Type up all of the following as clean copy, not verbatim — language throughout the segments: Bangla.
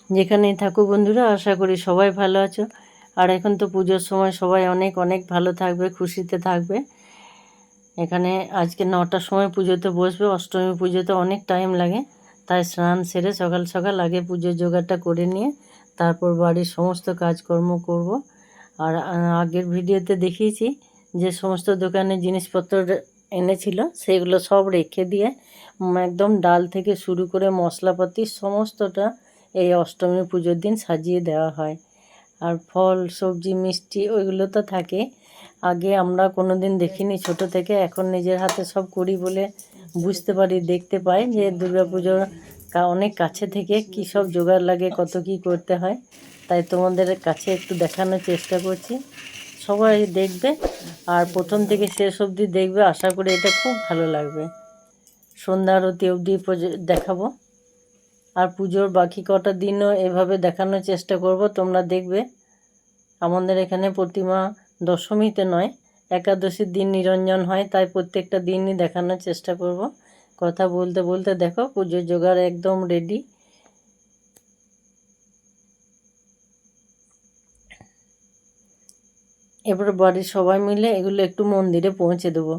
যেখানেই থাকো বন্ধুরা, আশা করি সবাই ভালো আছো। আর এখন তো পুজোর সময়, সবাই অনেক অনেক ভালো থাকবে, খুশিতে থাকবে। এখানে আজকে 9টার সময় পুজোতে বসবে। অষ্টমী পুজোতে অনেক টাইম লাগে, তাই স্নান সেরে সকাল সকাল আগে পুজোর জোগাড়টা করে নিয়ে তারপর বাড়ির সমস্ত কাজকর্ম করব। আর আগের ভিডিওতে দেখিয়েছি যে সমস্ত দোকানে জিনিসপত্র এনেছিল সেগুলো সব রেখে দিয়ে একদম ডাল থেকে শুরু করে মশলাপাতি সমস্তটা এই অষ্টমী পুজোর দিন সাজিয়ে দেওয়া হয়। আর ফল, সবজি, মিষ্টি ওইগুলো তো থাকে। আগে আমরা কোনো দিন দেখিনি ছোটো থেকে, এখন নিজের হাতে সব করি বলে বুঝতে পারি, দেখতে পাই যে দুর্গাপুজোর অনেক কাছে থেকে কী সব জোগাড় লাগে, কত কী করতে হয়। তাই তোমাদের কাছে একটু দেখানোর চেষ্টা করছি। সবাই দেখবে আর প্রথম থেকে শেষ অবধি দেখবে, আশা করি এটা খুব ভালো লাগবে। সন্ধ্যা আরতি অবধি দেখাবো। আর পুজোর বাকি কটা দিনও এভাবে দেখানোর চেষ্টা করব, তোমরা দেখবে। আমাদের এখানে প্রতিমা দশমীতে নয়, একাদশীর দিন নিরঞ্জন হয়, তাই প্রত্যেকটা দিনই দেখানোর চেষ্টা করব। কথা বলতে বলতে দেখো পুজোর জোগাড় একদম রেডি। এবার বাড়ির সবাই মিলে এগুলো একটু মন্দিরে পৌঁছে দেবো।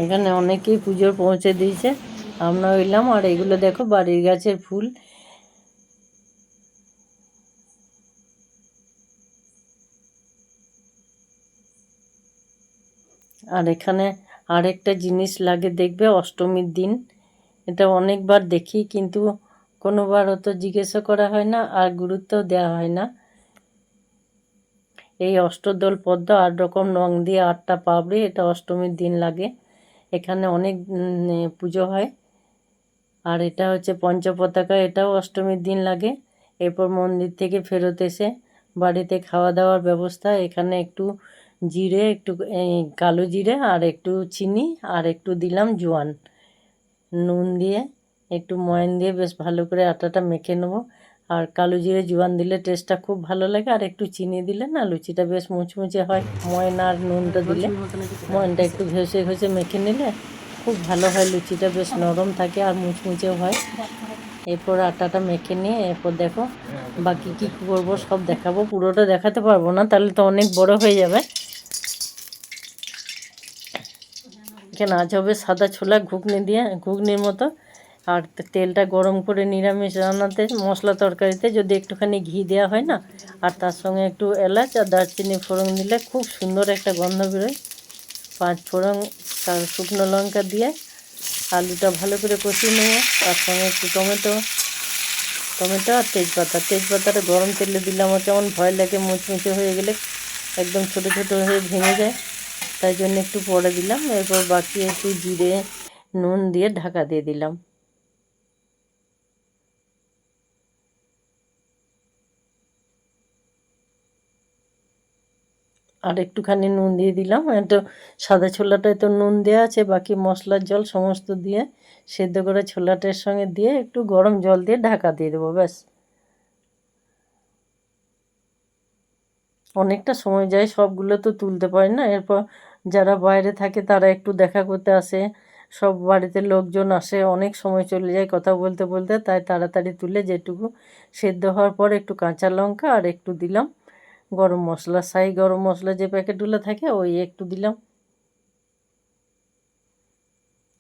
এখানে অনেকেই পুজোর পৌঁছে দিয়েছে, আমরা হইলাম। আর এগুলো দেখো বাড়ির গাছের ফুল। আর এখানে আরেকটা জিনিস লাগে, দেখবে অষ্টমীর দিন। এটা অনেকবার দেখি, কিন্তু কোনোবার অত জিজ্ঞাসা করা হয় না আর গুরুত্বও দেওয়া হয় না। এই অষ্টদল পদ্ম 8 রকম রং দিয়ে 8টা পাপড়ি, এটা অষ্টমীর দিন লাগে। এখানে অনেক পুজো হয়। আর এটা হচ্ছে পঞ্চপতাকা, এটাও অষ্টমীর দিন লাগে। এরপর মন্দির থেকে ফেরত এসে বাড়িতে খাওয়া দাওয়ার ব্যবস্থা। এখানে একটু জিরে, একটু কালো জিরে আর একটু চিনি আর একটু দিলাম জোয়ান, নুন দিয়ে একটু ময়ান দিয়ে বেশ ভালো করে আটাটা মেখে নেবো। আর কালো জিরে জোয়ান দিলে টেস্টটা খুব ভালো লাগে, আর একটু চিনি দিলে না লুচিটা বেশ মুচমুচে হয়। ময়ন আর নুনটা দিলে, ময়নটা একটু ঘষে ঘষে মেখে নিলে খুব ভালো হয়, লুচিটা বেশ নরম থাকে আর মুচমুচেও হয়। এরপর আটাটা মেখে নিয়ে এরপর দেখো বাকি কী করবো সব দেখাবো। পুরোটা দেখাতে পারবো না, তাহলে তো অনেক বড় হয়ে যাবে। এখানে আজ হবে সাদা ছোলা ঘুগনি দিয়ে, ঘুগনির মতো। আর তেলটা গরম করে নিরামিষ রান্নাতে, মশলা তরকারিতে যদি একটুখানি ঘি দেওয়া হয় না, আর তার সঙ্গে একটু এলাচ আর দারচিনি ফোড়ন দিলে খুব সুন্দর একটা গন্ধ বেরোয়। 5 ফোড়ন আর শুকনো লঙ্কা দিয়ে আলুটা ভালো করে কষিয়ে নেব। তার সঙ্গে একটু টমেটো আর তেজপাতাটা গরম তেলে দিলে আমার কেমন ভয় লাগে, মুচমুচে হয়ে গেলে একদম ছোটো ছোটো হয়ে ভেঙে যায়, তাই জন্য একটু পরে দিলাম। এরপর বাকি একটু জিরে নুন দিয়ে ঢাকা দিয়ে দিলাম। আর একটুখানি নুন দিয়ে দিলাম। একটু সাদা ছোলাটায় তো নুন দেওয়া আছে, বাকি মশলার জল সমস্ত দিয়ে সেদ্ধ করে ছোলাটার সঙ্গে দিয়ে একটু গরম জল দিয়ে ঢাকা দিয়ে দেবো, ব্যাস। অনেকটা সময় যায়, সবগুলো তো তুলতে পারি না। এরপর যারা বাইরে থাকে তারা একটু দেখা করতে আসে, সব বাড়িতে লোকজন আসে, অনেক সময় চলে যায় কথা বলতে বলতে, তাই তাড়াতাড়ি তুলে যেটুকু সেদ্ধ হওয়ার পর একটু কাঁচা লঙ্কা আর একটু দিলাম গরম মশলা, গরম মশলা যে প্যাকেটগুলো থাকে ওই একটু দিলাম।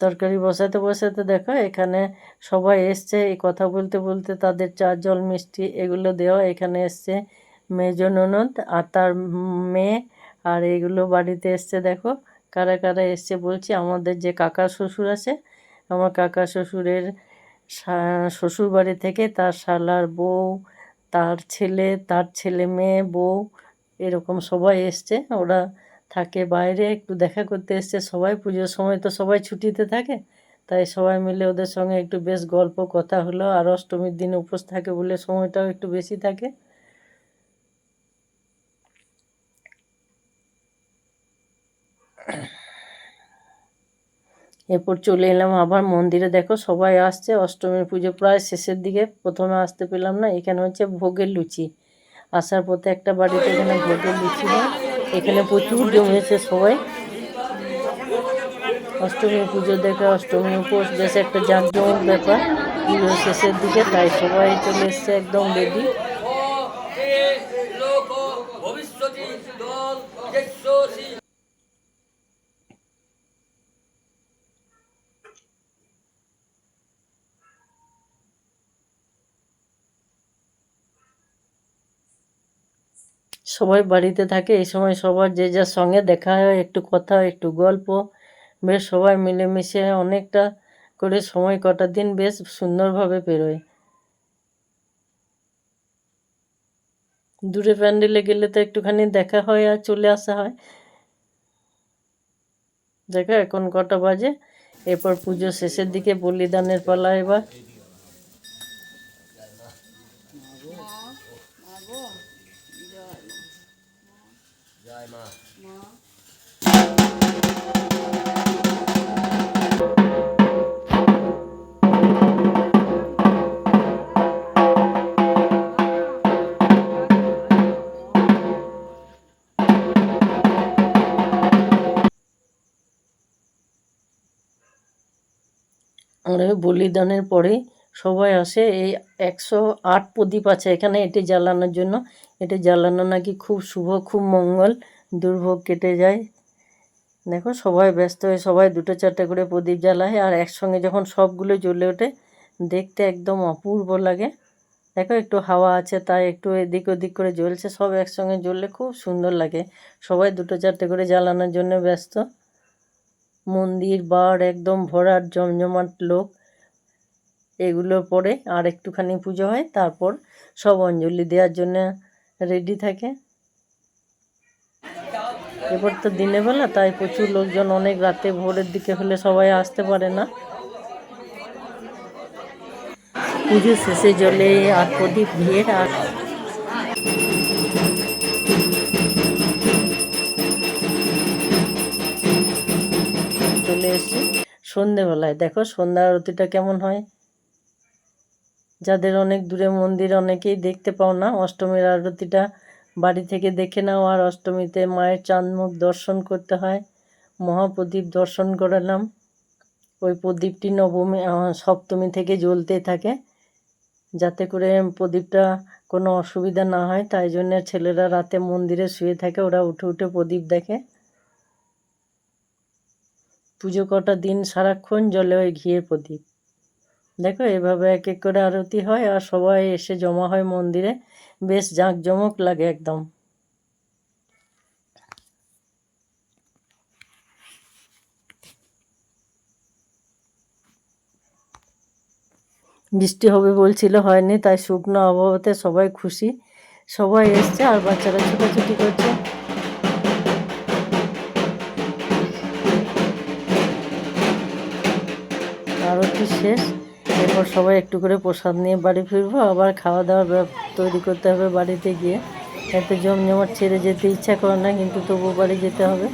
তরকারি বসাতে বসাতে দেখো এখানে সবাই এসছে, এই কথা বলতে বলতে তাদের চা জল মিষ্টি এগুলো দেওয়া। এখানে এসছে মেজ ননদ আর তার মেয়ে, আর এগুলো বাড়িতে এসছে। দেখো কারা কারা এসছে বলছি। আমাদের যে কাকা শ্বশুর আছে, আমার কাকা শ্বশুরের শ্বশুর বাড়ি থেকে তার শালার বউ, তার ছেলে, তার ছেলে মেয়ে বউ, এরকম সবাই এসছে। ওরা থাকে বাইরে, একটু দেখা করতে এসছে সবাই। পুজোর সময় তো সবাই ছুটিতে থাকে, তাই সবাই মিলে ওদের সঙ্গে একটু বেশ গল্প কথা হলো। আর অষ্টমীর দিন উপোস থাকে বলে সময়টাও একটু বেশি থাকে। এরপর চলে এলাম আবার মন্দিরে। দেখো সবাই আসছে, অষ্টমীর পুজো প্রায় শেষের দিকে। প্রথমে আসতে পেলাম না, এখানে হচ্ছে ভোগের লুচি। আসার পথে একটা বাড়িতে এখানে ভোগের লুচি হয়, এখানে প্রচুর জমেছে সবাই। অষ্টমী পুজো দেখে অষ্টমী উপোস বেশ একটা জাঁকজমক ব্যাপার পুজোর শেষের দিকে, তাই সবাই চলে এসছে একদম রেডি। সবাই বাড়িতে থাকে এই সময়, সবার যে যার সঙ্গে দেখা হয়, একটু কথা একটু গল্প, বেশ সবাই মিলেমিশে অনেকটা করে সময় কটার দিন বেশ সুন্দরভাবে পেরোয়। দূরে প্যান্ডেলে গেলে তো একটুখানি দেখা হয় আর চলে আসা হয়। দেখো এখন কটা বাজে। এরপর পুজো শেষের দিকে বলিদানের পালা। এবার বলিদানের পরে সবাই আসে। এই 108 প্রদীপ আছে এখানে, এটি জ্বালানোর জন্য। এটি জ্বালানো নাকি খুব শুভ, খুব মঙ্গল, দুর্ভোগ কেটে যায়। দেখো সবাই ব্যস্ত হয়ে সবাই 2-4টে করে প্রদীপ জ্বালায়, আর একসঙ্গে যখন সবগুলো জ্বলে ওঠে দেখতে একদম অপূর্ব লাগে। দেখো একটু হাওয়া আছে তাই একটু এদিক ওদিক করে জ্বলছে, সব একসঙ্গে জ্বললে খুব সুন্দর লাগে। সবাই 2-4টে করে জ্বালানোর জন্য ব্যস্ত। মন্দির বার একদম ভরাট, জমজমাট লোক। এগুলোর পরে আর একটুখানি পুজো হয়, তারপর সব অঞ্জলি দেওয়ার জন্য রেডি থাকে। এবার তো দিনের বেলা, তাই প্রচুর লোকজন, অনেক রাতে ভোরের দিকে হলে সবাই আসতে পারে না। পুজো শেষে জলে আর প্রদীপ ভিড় আর চলে এসছি সন্ধেবেলায়। দেখো সন্ধ্যা আরতিটা কেমন হয়। যাদের অনেক দূরে মন্দির, অনেকেই দেখতে পাও না, অষ্টমীর আরতিটা বাড়ি থেকে দেখে নাও। আর অষ্টমীতে মায়ের চাঁদমুখ দর্শন করতে হয়। মহাপ্রদীপ দর্শন করালাম। ওই প্রদীপটি নবমী সপ্তমী থেকে জ্বলতে থাকে, যাতে করে প্রদীপটা কোনো অসুবিধা না হয়। তাই জন্য ছেলেরা রাতে মন্দিরে শুয়ে থাকে, ওরা উঠে উঠে প্রদীপ দেখে। পুজো কটা দিন সারাক্ষণ জ্বলে ওই ঘিয়ের প্রদীপ। দেখো এভাবে এক এক করে আরতি হয়, আর সবাই এসে জমা হয় মন্দিরে, বেশ জাঁকজমক লাগে একদম। বৃষ্টি হবে বলছিল, হয়নি, তাই শুকনো আবহাওয়াতে সবাই খুশি। সবাই এসছে আর বাচ্চারা ছুটাছুটি করছে। আরতি শেষ, এরপর সবাই একটু করে প্রসাদ নিয়ে বাড়ি ফিরবো। আবার খাওয়া দাওয়া তৈরি করতে হবে বাড়িতে গিয়ে। এত জমজমাট ছেড়ে যেতে ইচ্ছা করে না, কিন্তু তবু বাড়ি যেতে হবে।